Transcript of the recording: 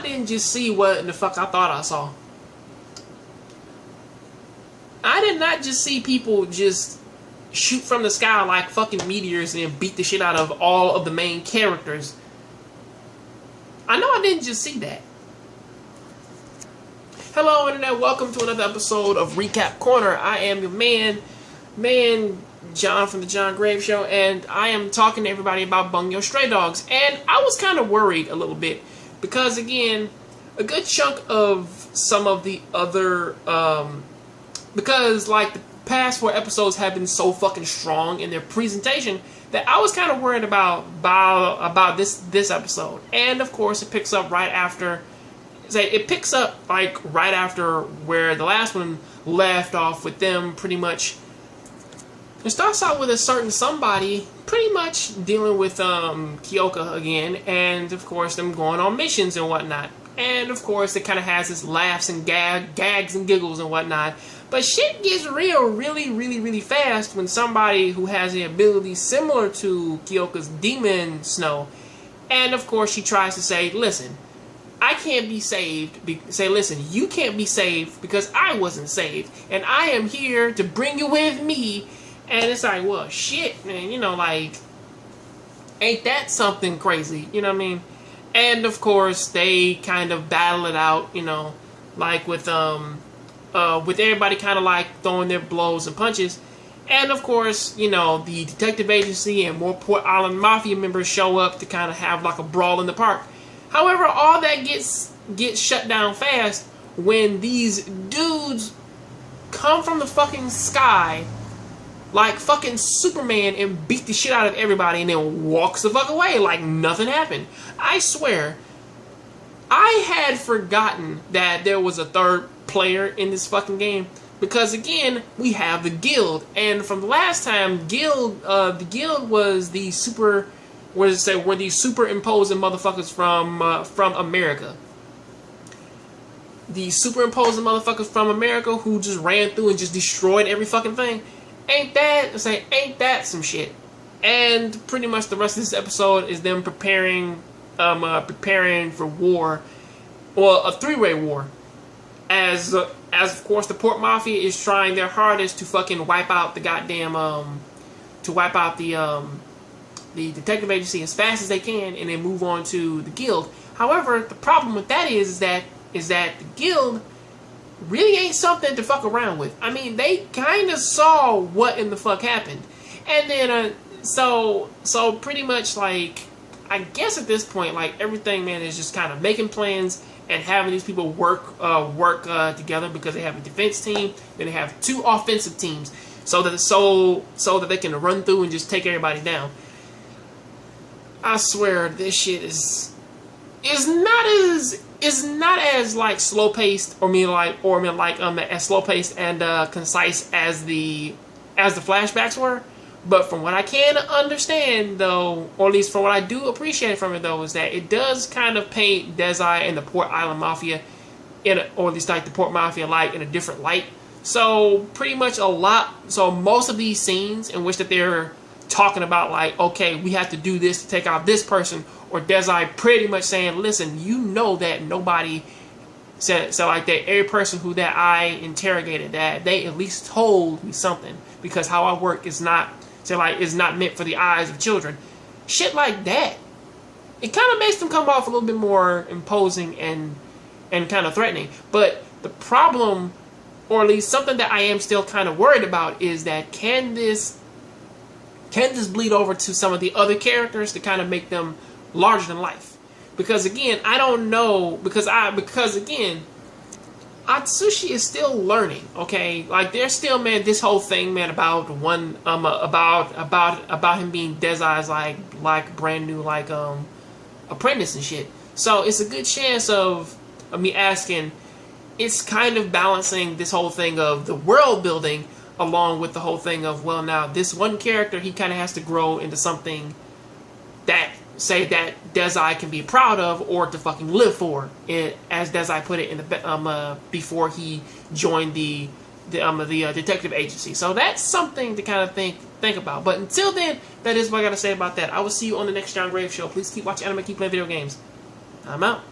I didn't just see what the fuck I thought I saw. I did not just see people just shoot from the sky like fucking meteors and beat the shit out of all of the main characters. I know I didn't just see that. Hello Internet, welcome to another episode of Recap Corner. I am your man John from the John Graves Show, and I am talking to everybody about Bungo Stray Dogs. And I was kind of worried a little bit, because again, a good chunk of some of the other, because like the past 4 episodes have been so fucking strong in their presentation, that I was kind of worried about this episode. And of course, it picks up right after. It picks up like right after where the last one left off, with them pretty much. It starts out with a certain somebody pretty much dealing with Kyoka again, and of course them going on missions and whatnot. And of course it kind of has its laughs and gags and giggles and whatnot. But shit gets real really fast when somebody who has the ability similar to Kyoka's Demon Snow, and of course she tries to say, listen, I can't be saved. Listen, you can't be saved because I wasn't saved, and I am here to bring you with me. And it's like, well, shit, man, you know, like, ain't that something crazy? You know what I mean? And of course, they kind of battle it out, you know, like with everybody kind of like throwing their blows and punches. And of course, you know, the detective agency and more Port Island Mafia members show up to kind of have like a brawl in the park. However, all that gets shut down fast when these dudes come from the fucking sky like fucking Superman and beat the shit out of everybody and then walks the fuck away like nothing happened. I swear, I had forgotten that there was a third player in this fucking game, because again, we have the Guild, and from the last time, the Guild was the super, were these superimposing motherfuckers from America. The superimposing motherfuckers from America who just ran through and just destroyed every fucking thing. Ain't that some shit? And pretty much the rest of this episode is them preparing for war, well, a 3-way war, as of course the Port Mafia is trying their hardest to fucking wipe out the goddamn the detective agency as fast as they can, and then move on to the Guild. However, the problem with that is that the Guild really ain't something to fuck around with. I mean, they kind of saw what in the fuck happened, and then so pretty much, like, I guess at this point, like, everything, man, is just kind of making plans and having these people work together, because they have a defense team, then they have 2 offensive teams, so that they can run through and just take everybody down. I swear, this shit is not as like slow paced as slow paced and concise as the flashbacks were. But from what I can understand, though, or at least from what I do appreciate from it, though, is that it does kind of paint Dezai and the Port Island Mafia or at least like the Port Mafia in a different light. So pretty much most of these scenes in which that they're talking about, like, okay, we have to do this to take out this person, or Dezai pretty much saying, listen, you know that nobody said, so like that every person who that I interrogated, that they at least told me something, because how I work is not meant for the eyes of children. Shit like that. It kind of makes them come off a little bit more imposing and kind of threatening. But the problem, or at least something that I am still kind of worried about, is that can this bleed over to some of the other characters to kind of make them larger than life? Because again, I don't know, because again, Atsushi is still learning, okay? Like, there's still, man, this whole thing, man, about him being Dezai's like brand new apprentice and shit. So it's a good chance of me asking, it's kind of balancing this whole thing of the world building along with the whole thing of, well, now this one character, he kind of has to grow into something that Dezai can be proud of, or to fucking live for, as Dezai put it in the before he joined the detective agency. So that's something to kind of think about. But until then, that is what I gotta say about that. I will see you on the next John Graves Show. Please keep watching anime, keep playing video games. I'm out.